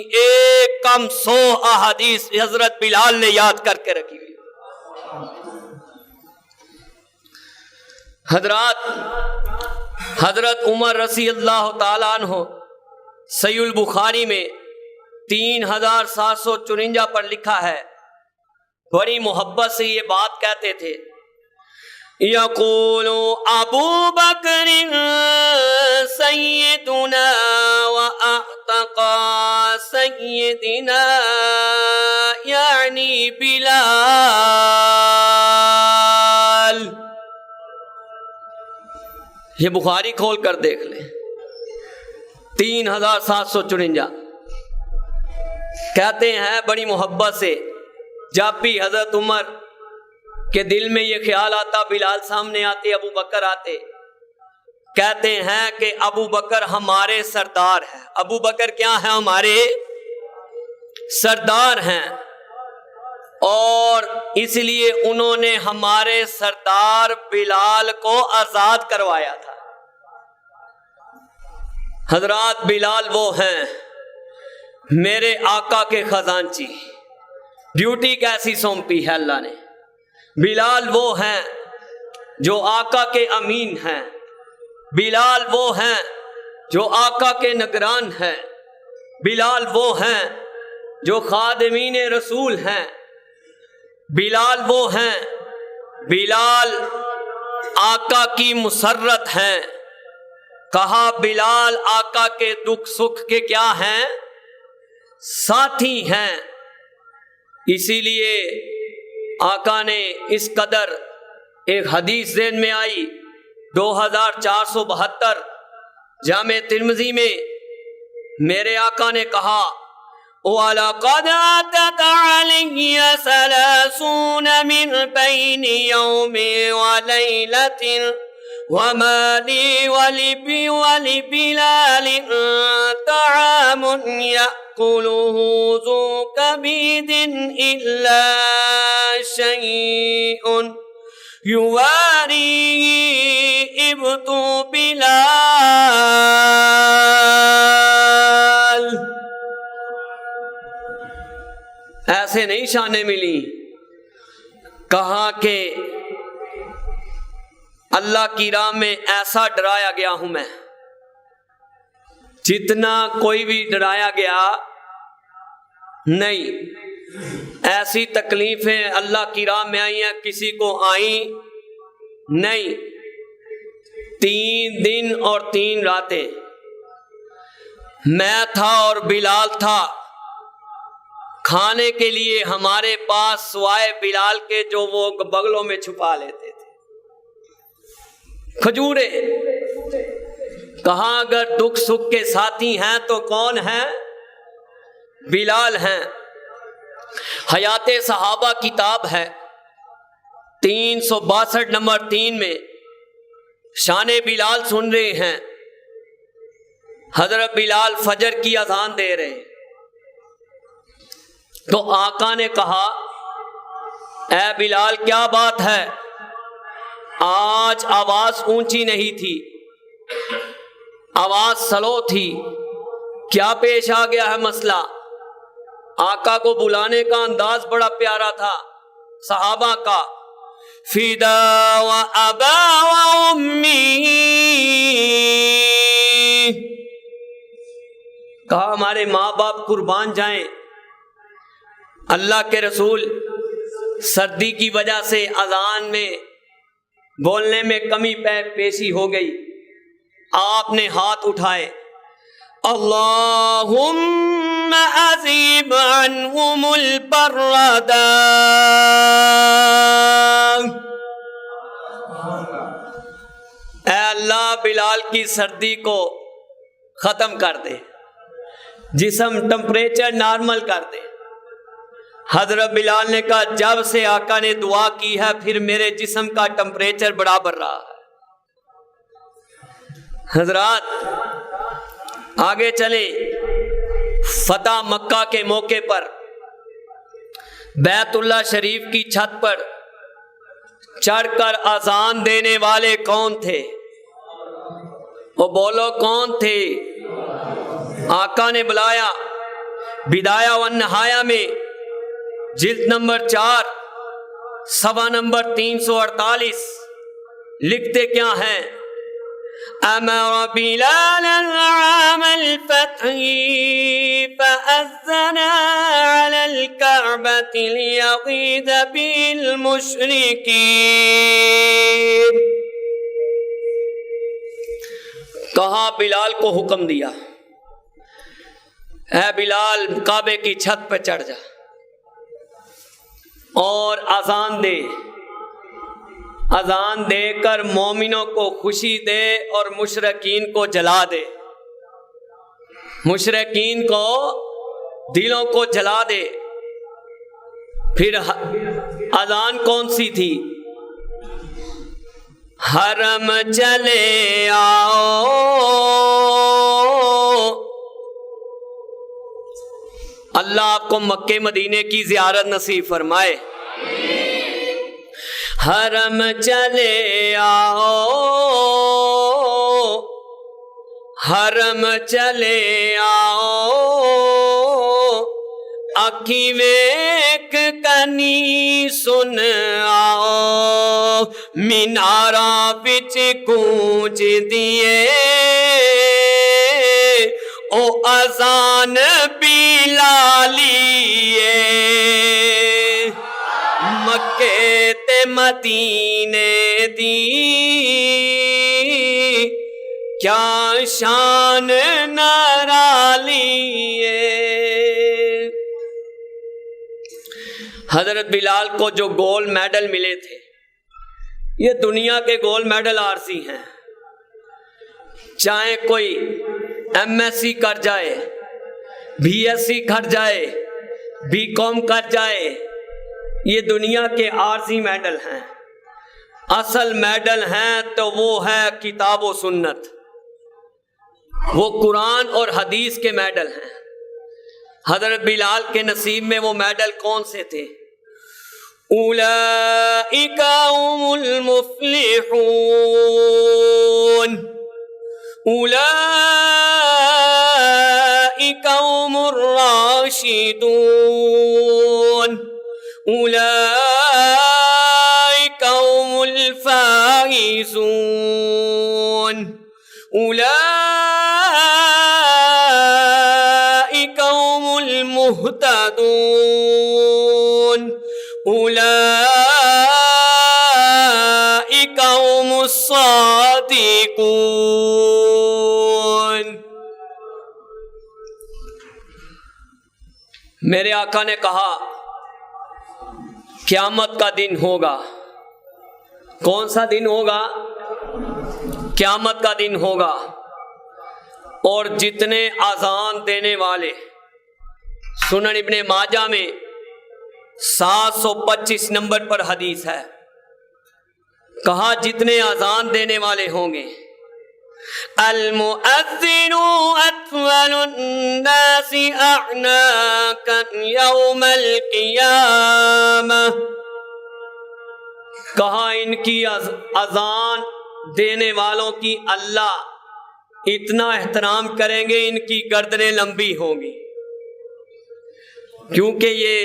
100 احادیث حضرت بلال نے یاد کر کے رکھی ہوئی۔ حضرت عمر رضی اللہ تعالیٰ عنہ صحیح البخاری میں 3754 پر لکھا ہے، بڑی محبت سے یہ بات کہتے تھے، یقول ابو بکر سیدنا واعتق سیدنا یعنی بلال۔ یہ بخاری کھول کر دیکھ لیں، 3754 کہتے ہیں بڑی محبت سے، جب بھی حضرت عمر کے دل میں یہ خیال آتا بلال سامنے آتے، ابو بکر آتے، کہتے ہیں کہ ابو بکر ہمارے سردار ہیں۔ ابو بکر کیا ہیں؟ ہمارے سردار ہیں، اور اس لیے انہوں نے ہمارے سردار بلال کو آزاد کروایا تھا۔ حضرات بلال وہ ہیں میرے آقا کے خزانچی، ڈیوٹی کیسی سونپی ہے اللہ نے۔ بلال وہ ہیں جو آقا کے امین ہیں، بلال وہ ہیں جو آقا کے نگران ہیں، بلال وہ ہیں جو خادمین رسول ہیں، بلال وہ ہیں، بلال آقا کی مسرت ہیں۔ کہا بلال آقا کے دکھ سکھ کے کیا ہیں؟ ساتھی ہیں۔ اسی لیے آقا نے اس قدر، ایک حدیث ذہن میں آئی 2472 جامع ترمذی میں، میرے آقا نے کہا وَلَقَدْ أَتَتْ عَلَيَّ 30 مِنْ بَيْنِ يَوْمٍ وَلَيْلَةٍ وَمَا لِي وَلِبِلَالٍ طَعَامٌ يَأْكُلُهُ ذُو كَبِيدٍ إِلَّا شَيْءٌ يُوَارِيهِ إِبْطُ بِلَالٍ۔ ایسے نہیں شانیں ملی، کہا کہ اللہ کی راہ میں ایسا ڈرایا گیا ہوں میں جتنا کوئی بھی ڈرایا گیا نہیں۔ ایسی تکلیفیں اللہ کی راہ میں آئی ہیں کسی کو آئی نہیں۔ 3 دن اور 3 راتیں میں تھا اور بلال تھا، کھانے کے لیے ہمارے پاس سوائے بلال کے جو وہ بغلوں میں چھپا لیتے تھے کھجورے۔ کہاں اگر دکھ سکھ کے ساتھی ہیں تو کون ہیں؟ بلال ہیں۔ حیات صحابہ کتاب ہے 362 نمبر 3 میں شان بلال سن رہے ہیں، حضرت بلال فجر کی اذان دے رہے ہیں، تو آقا نے کہا اے بلال کیا بات ہے؟ آج آواز اونچی نہیں تھی، آواز سلو تھی، کیا پیش آ گیا ہے مسئلہ؟ آقا کو بلانے کا انداز بڑا پیارا تھا صحابہ کا، فدا و ابا و امی، کہا ہمارے ماں باپ قربان جائیں۔ اللہ کے رسول سردی کی وجہ سے اذان میں بولنے میں کمی پیشی ہو گئی، آپ نے ہاتھ اٹھائے، اللہم اذیب عنہم البردا، اے اللہ بلال کی سردی کو ختم کر دے، جسم ٹمپریچر نارمل کر دے۔ حضرت بلال نے کہا جب سے آقا نے دعا کی ہے پھر میرے جسم کا ٹمپریچر برابر رہا ہے۔ حضرات آگے چلیں، فتح مکہ کے موقع پر بیت اللہ شریف کی چھت پر چڑھ کر اذان دینے والے کون تھے؟ وہ بولو کون تھے؟ آقا نے بلایا۔ بدایہ و نہایہ میں جلد نمبر 4 صفحہ نمبر 348 لکھتے کیا ہیں؟ امر بلالا عام الفتح فأذن على الكعبة ليغيظ بالمشركين۔ کہا بلال کو حکم دیا، اے بلال کعبے کی چھت پہ چڑھ جا اور اذان دے، اذان دے کر مومنوں کو خوشی دے اور مشرکین کو جلا دے، مشرکین کو دلوں کو جلا دے۔ پھر اذان کون سی تھی؟ حرم چلے آؤ، اللہ آپ کو مکے مدینے کی زیارت نصیب فرمائے۔ حرم چلے آؤ، حرم چلے آؤ، اکھی ویک کنی سن آؤ، مینارہ بچ گونج دیے او اذان بلالیے، مکے تے مدینے دی کیا شان نرالیے۔ حضرت بلال کو جو گولڈ میڈل ملے تھے، یہ دنیا کے گولڈ میڈل عارضی ہیں، چاہے کوئی ایم ایس سی کر جائے، بی ایس سی کر جائے، بی کام کر جائے، یہ دنیا کے عارضی میڈل ہیں۔ اصل میڈل ہیں تو وہ ہے کتاب و سنت، وہ قرآن اور حدیث کے میڈل ہیں۔ حضرت بلال کے نصیب میں وہ میڈل کون سے تھے؟ اولئک هم المفلحون، اولئک هم الراشدون، اولئک هم الفائزون، اولئک هم المهتدون، اولئک هم الصادقون۔ میرے آقا نے کہا قیامت کا دن ہوگا۔ کون سا دن ہوگا؟ قیامت کا دن ہوگا، اور جتنے اذان دینے والے، سنن ابن ماجہ میں 725 نمبر پر حدیث ہے، کہا جتنے اذان دینے والے ہوں گے، المؤذن اطول الناس اعناقا یوم القیامہ، کہا ان کی اذان دینے والوں کی اللہ اتنا احترام کریں گے، ان کی گردنیں لمبی ہوں گی، کیونکہ یہ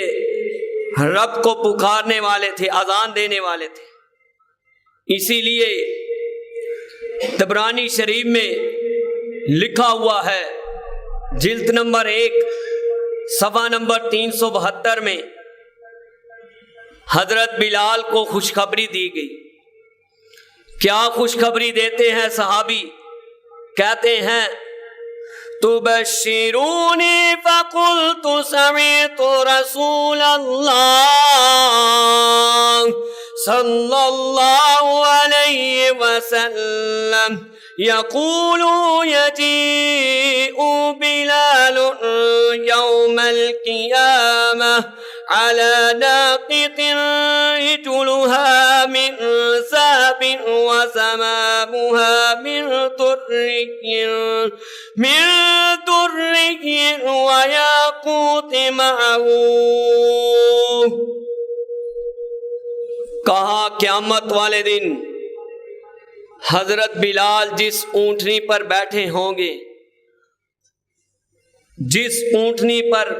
رب کو پکارنے والے تھے، اذان دینے والے تھے۔ اسی لیے طبرانی شریف میں لکھا ہوا ہے، جلد نمبر 1 صفحہ نمبر 372 میں حضرت بلال کو خوشخبری دی گئی۔ کیا خوشخبری دیتے ہیں صحابی؟ کہتے ہیں تبشرونی فقلت سمعت رسول اللہ صلی اللہ علیہ وسلم یقول یجیء بلال یوم القیامہ على ناقة رجلها من ساب وسمامها من دري وياقوت معه. کہا قیامت والے دن حضرت بلال جس اونٹنی پر بیٹھے ہوں گے، جس اونٹنی پر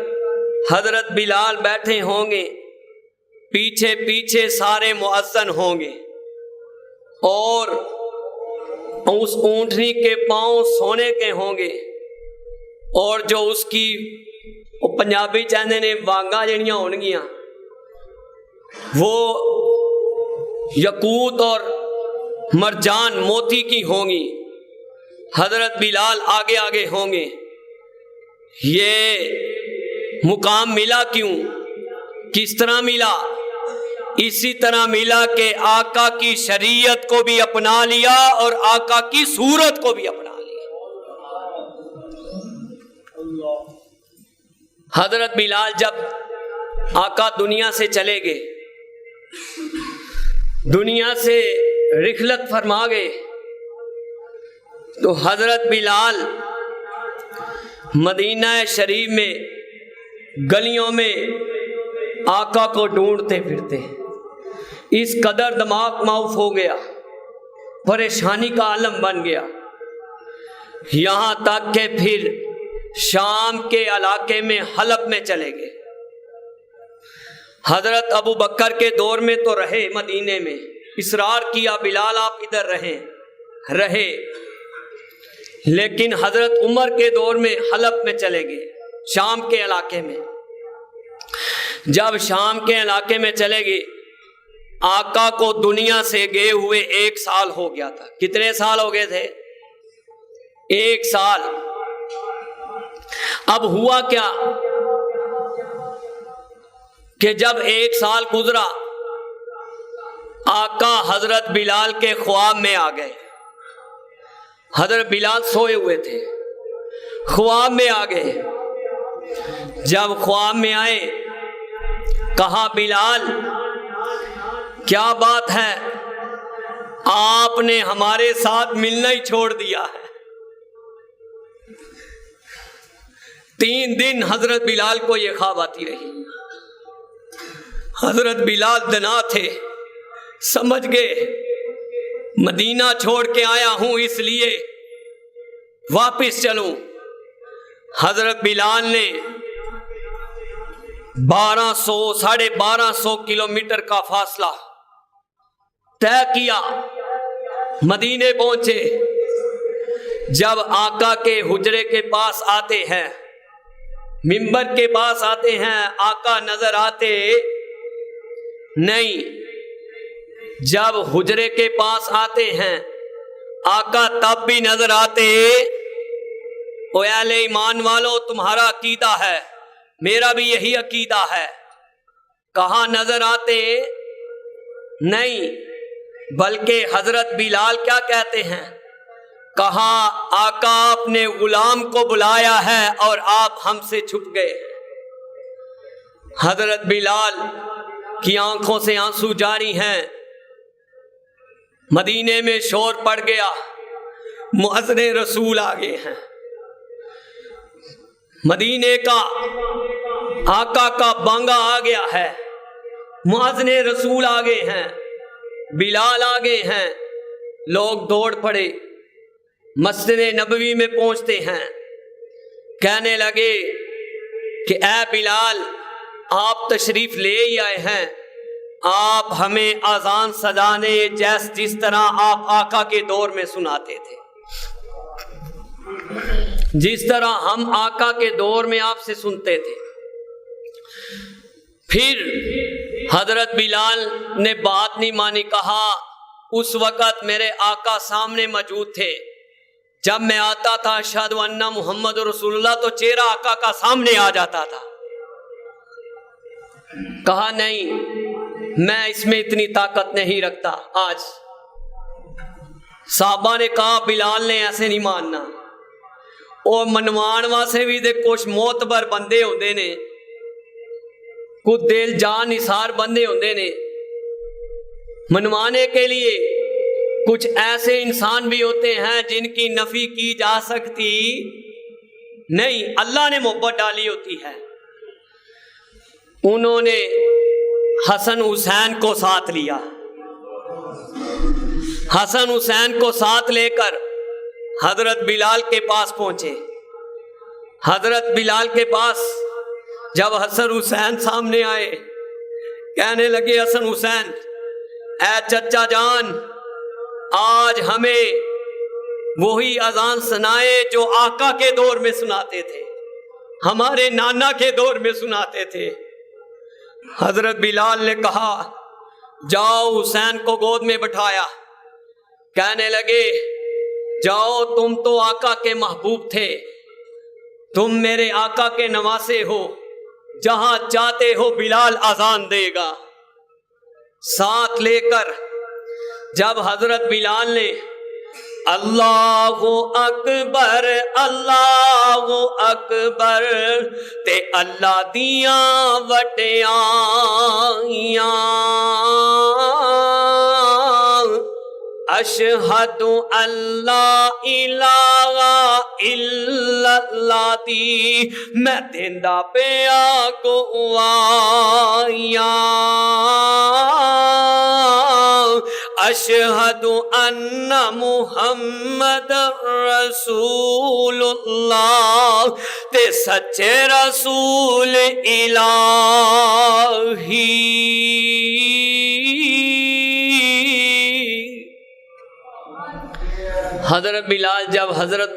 حضرت بلال بیٹھے ہوں گے، پیچھے پیچھے سارے مؤذن ہوں گے، اور اس اونٹنی کے پاؤں سونے کے ہوں گے، اور جو اس کی پنجابی چاہتے نے وانگاں جڑیاں ہون گیاں وہ یاقوت اور مرجان موتی کی ہوں گی. حضرت بلال آگے آگے ہوں گے. یہ مقام ملا کیوں؟ کس طرح ملا؟ اسی طرح ملا کہ آقا کی شریعت کو بھی اپنا لیا اور آقا کی صورت کو بھی اپنا لیا. حضرت بلال جب آقا دنیا سے چلے گئے، دنیا سے رحلت فرما گئے، تو حضرت بلال مدینہ شریف میں گلیوں میں آقا کو ڈھونڈتے پھرتے. اس قدر دماغ معاف ہو گیا، پریشانی کا عالم بن گیا، یہاں تک کہ پھر شام کے علاقے میں حلب میں چلے گئے. حضرت ابو بکر کے دور میں تو رہے مدینے میں، اصرار کیا بلال آپ ادھر رہے، لیکن حضرت عمر کے دور میں حلب میں چلے گئے، شام کے علاقے میں. جب شام کے علاقے میں چلے گئے، آقا کو دنیا سے گئے ہوئے 1 سال ہو گیا تھا. کتنے سال ہو گئے تھے؟ 1 سال. اب ہوا کیا کہ جب 1 سال گزرا، آقا حضرت بلال کے خواب میں آ گئے. حضرت بلال سوئے ہوئے تھے، خواب میں آ گئے. جب خواب میں آئے، کہا بلال کیا بات ہے، آپ نے ہمارے ساتھ ملنا ہی چھوڑ دیا ہے. 3 دن حضرت بلال کو یہ خواب آتی رہی. حضرت بلال دنا تھے، سمجھ گئے مدینہ چھوڑ کے آیا ہوں اس لیے واپس چلوں. حضرت بلال نے 1250 کلومیٹر کا فاصلہ طے کیا، مدینے پہنچے. جب آقا کے حجرے کے پاس آتے ہیں، منبر کے پاس آتے ہیں، آقا نظر آتے نہیں. جب حجرے کے پاس آتے ہیں، آقا تب بھی نظر آتے. او اہل ایمان والو، تمہارا عقیدہ ہے، میرا بھی یہی عقیدہ ہے. کہاں نظر آتے نہیں، بلکہ حضرت بلال کیا کہتے ہیں؟ کہا آقا اپنے غلام کو بلایا ہے اور آپ ہم سے چھپ گئے. حضرت بلال کی آنکھوں سے آنسو جاری ہیں. مدینے میں شور پڑ گیا، مؤذن رسول آ گئے ہیں. مدینے کا آقا کا بانگا آ گیا ہے، مؤذن رسول آ گئے ہیں، بلال آ گئے ہیں. لوگ دوڑ پڑے، مسجد نبوی میں پہنچتے ہیں. کہنے لگے کہ اے بلال، آپ تشریف لے ہی آئے ہیں، آپ ہمیں اذان سجانے جس طرح آپ آقا کے دور میں سناتے تھے، جس طرح ہم آقا کے دور میں آپ سے سنتے تھے. پھر حضرت بلال نے بات نہیں مانی. کہا اس وقت میرے آقا سامنے موجود تھے، جب میں آتا تھا اشہد ان محمد رسول اللہ تو چہرہ آقا کا سامنے آ جاتا تھا. کہا نہیں، میں اس میں اتنی طاقت نہیں رکھتا. آج صحابہ نے کہا بلال نے ایسے نہیں ماننا. اور منوان واسے بھی دے کچھ معتبر بندے ہوندے نے، کچھ دل جان نثار بندے ہوندے نے منوانے کے لیے، کچھ ایسے انسان بھی ہوتے ہیں جن کی نفی کی جا سکتی نہیں، اللہ نے محبت ڈالی ہوتی ہے۔ انہوں نے حسن حسین کو ساتھ لیا، حسن حسین کو ساتھ لے کر حضرت بلال کے پاس پہنچے۔ حضرت بلال کے پاس جب حسن حسین سامنے آئے، کہنے لگے حسن حسین، اے چچا جان، آج ہمیں وہی اذان سنائے جو آقا کے دور میں سناتے تھے، ہمارے نانا کے دور میں سناتے تھے۔ حضرت بلال نے کہا جاؤ، حسین کو گود میں بٹھایا، کہنے لگے جاؤ، تم تو آقا کے محبوب تھے، تم میرے آقا کے نواسے ہو، جہاں چاہتے ہو بلال اذان دے گا۔ ساتھ لے کر جب حضرت بلال نے اللہ اکبر اللہ اکبر تے اللہ دیاں وٹیاں اشہد اللہ الہ الا اللہ دی میں دیندا پیا گواہیاں، اشہد ان محمد رسول اللہ تے سچے رسول الہی۔ حضرت بلال جب حضرت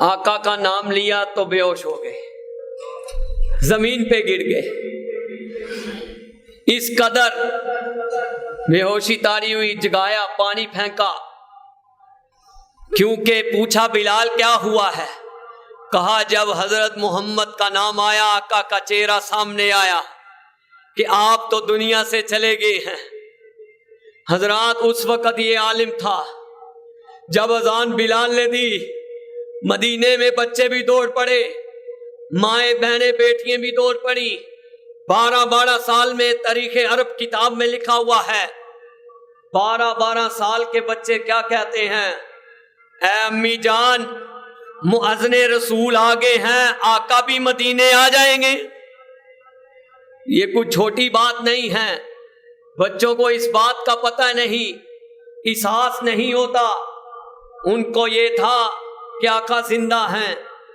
آقا کا نام لیا تو بے ہوش ہو گئے، زمین پہ گر گئے، اس قدر بے ہوشی طاری ہوئی، جگایا، پانی پھینکا، کیونکہ پوچھا بلال کیا ہوا ہے؟ کہا جب حضرت محمد کا نام آیا، آقا کا چہرہ سامنے آیا کہ آپ تو دنیا سے چلے گئے ہیں۔ حضرات اس وقت یہ عالم تھا، جب اذان بلال نے دی، مدینے میں بچے بھی دوڑ پڑے، مائیں بہنیں بیٹیاں بھی دوڑ پڑی۔ 12 سال میں تاریخ عرب کتاب میں لکھا ہوا ہے، 12 سال کے بچے کیا کہتے ہیں، اے امی جان، مؤذن رسول آگے ہیں، آقا بھی مدینے آ جائیں گے۔ یہ کوئی چھوٹی بات نہیں ہے، بچوں کو اس بات کا پتہ نہیں، احساس نہیں ہوتا۔ ان کو یہ تھا کہ آقا زندہ ہیں،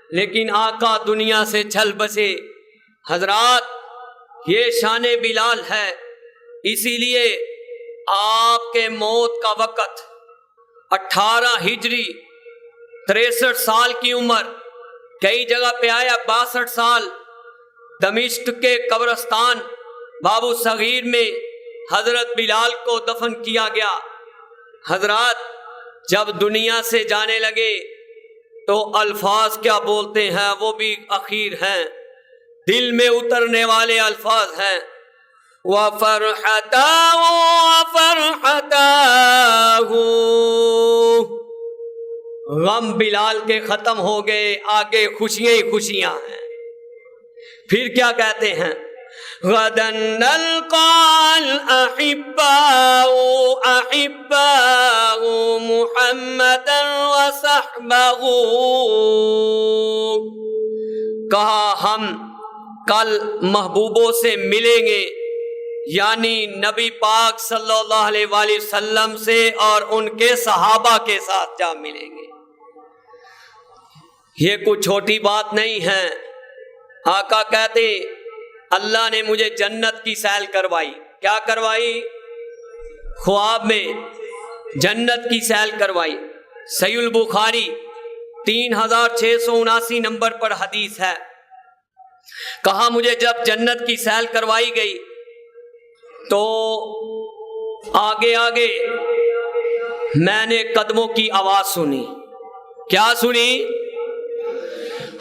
لیکن آقا دنیا سے چل بسے۔ حضرات یہ شان بلال ہے، اسی لیے آپ کے موت کا وقت 18 ہجری 63 سال کی عمر، کئی جگہ پہ آیا 62 سال، دمشق کے قبرستان بابو صغیر میں حضرت بلال کو دفن کیا گیا۔ حضرات جب دنیا سے جانے لگے تو الفاظ کیا بولتے ہیں، وہ بھی اخیر ہیں، دل میں اترنے والے الفاظ ہیں۔ وَفَرْحَتَاهُ وَفَرْحَتَاهُ، غم بلال کے ختم ہو گئے، آگے خوشیاں ہی خوشیاں ہیں۔ پھر کیا کہتے ہیں، غداً نلقى الأحباء أحباء محمدا وصحبه، کہا ہم کل محبوبوں سے ملیں گے، یعنی نبی پاک صلی اللہ علیہ وآلہ وسلم سے اور ان کے صحابہ کے ساتھ جا ملیں گے۔ یہ کوئی چھوٹی بات نہیں ہے۔ آقا کہتے اللہ نے مجھے جنت کی سیل کروائی، کیا کروائی؟ خواب میں جنت کی سیل کروائی۔ صحیح البخاری 3679 نمبر پر حدیث ہے، کہا مجھے جب جنت کی سیل کروائی گئی تو آگے آگے میں نے قدموں کی آواز سنی۔ کیا سنی؟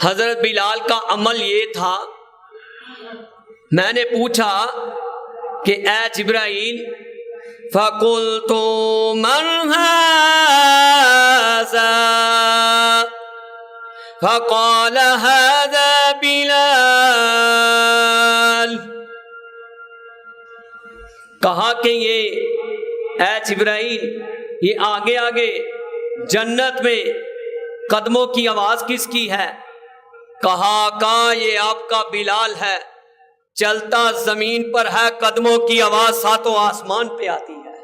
حضرت بلال کا عمل یہ تھا، میں نے پوچھا کہ اے جبرائیل، فَقُلْتُ مَنْ هَذَا فَقَالَ هَذَا بِلَالٌ، کہا کہ یہ اے جبرائیل یہ آگے آگے جنت میں قدموں کی آواز کس کی ہے؟ کہا یہ آپ کا بلال ہے، چلتا زمین پر ہے، قدموں کی آواز ساتوں آسمان پہ آتی ہے،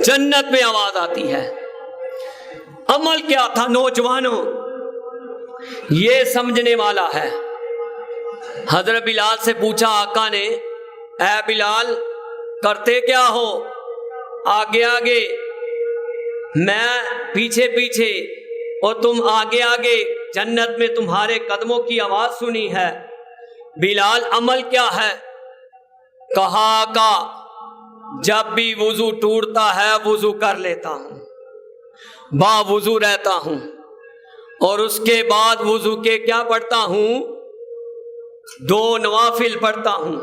جنت میں آواز آتی ہے۔ عمل کیا تھا نوجوانوں؟ یہ سمجھنے والا ہے۔ حضرت بلال سے پوچھا آقا نے، اے بلال کرتے کیا ہو؟ آگے آگے میں پیچھے پیچھے اور تم آگے آگے، جنت میں تمہارے قدموں کی آواز سنی ہے۔ بلال عمل کیا ہے؟ کہا جب بھی وضو ٹوٹتا ہے وضو کر لیتا ہوں، با وضو رہتا ہوں، اور اس کے بعد وضو کے کیا پڑھتا ہوں؟ 2 نوافل پڑھتا ہوں۔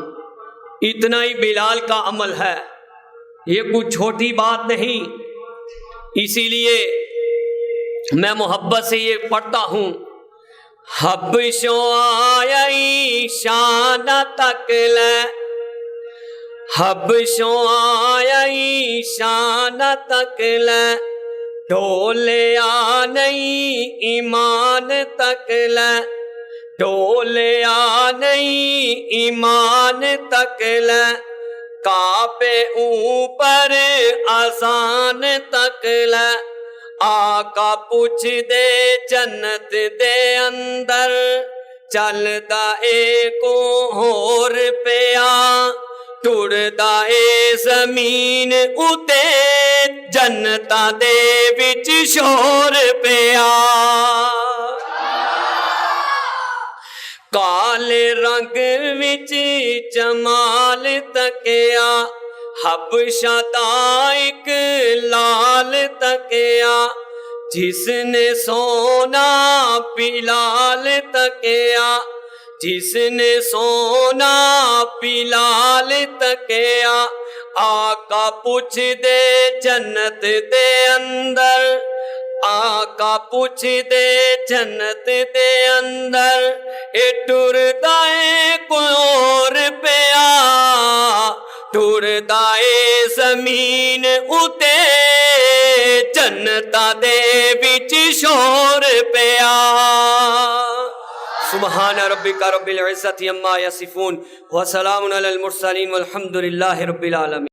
اتنا ہی بلال کا عمل ہے، یہ کچھ چھوٹی بات نہیں۔ اسی لیے میں محبت سے یہ پڑھتا ہوں، حبشوں آئی شان تکل، حبشوں آئی شان تکل، ڈولے آنئی ایمان تکل، ڈولے آنئی ایمان تکل، کعبے اوپر اذان تکل، آقا پوچھ دے جنت دے اندر، چلدا ایک ہور پیا، ٹردا اے زمین اتے، جنتاں دے وچ شور پیا۔ کالے رنگ وچ جمال تکیا، حبشہ دا ایک لال تکیا، جس نے سونا پلال تکیا، جس نے سونا پلال تکیا، آقا پوچھ دے جنت دے اندر، آقا پوچھ دے جنت دے اندر، اے ٹردا اے کوئی اور پیا، ٹردا اے زمین اتے، جنتاں دے وچ شور پیا۔ سبحان ربک رب العزت عما یصفون وسلام علی المرسلین والحمد للہ رب العالمین۔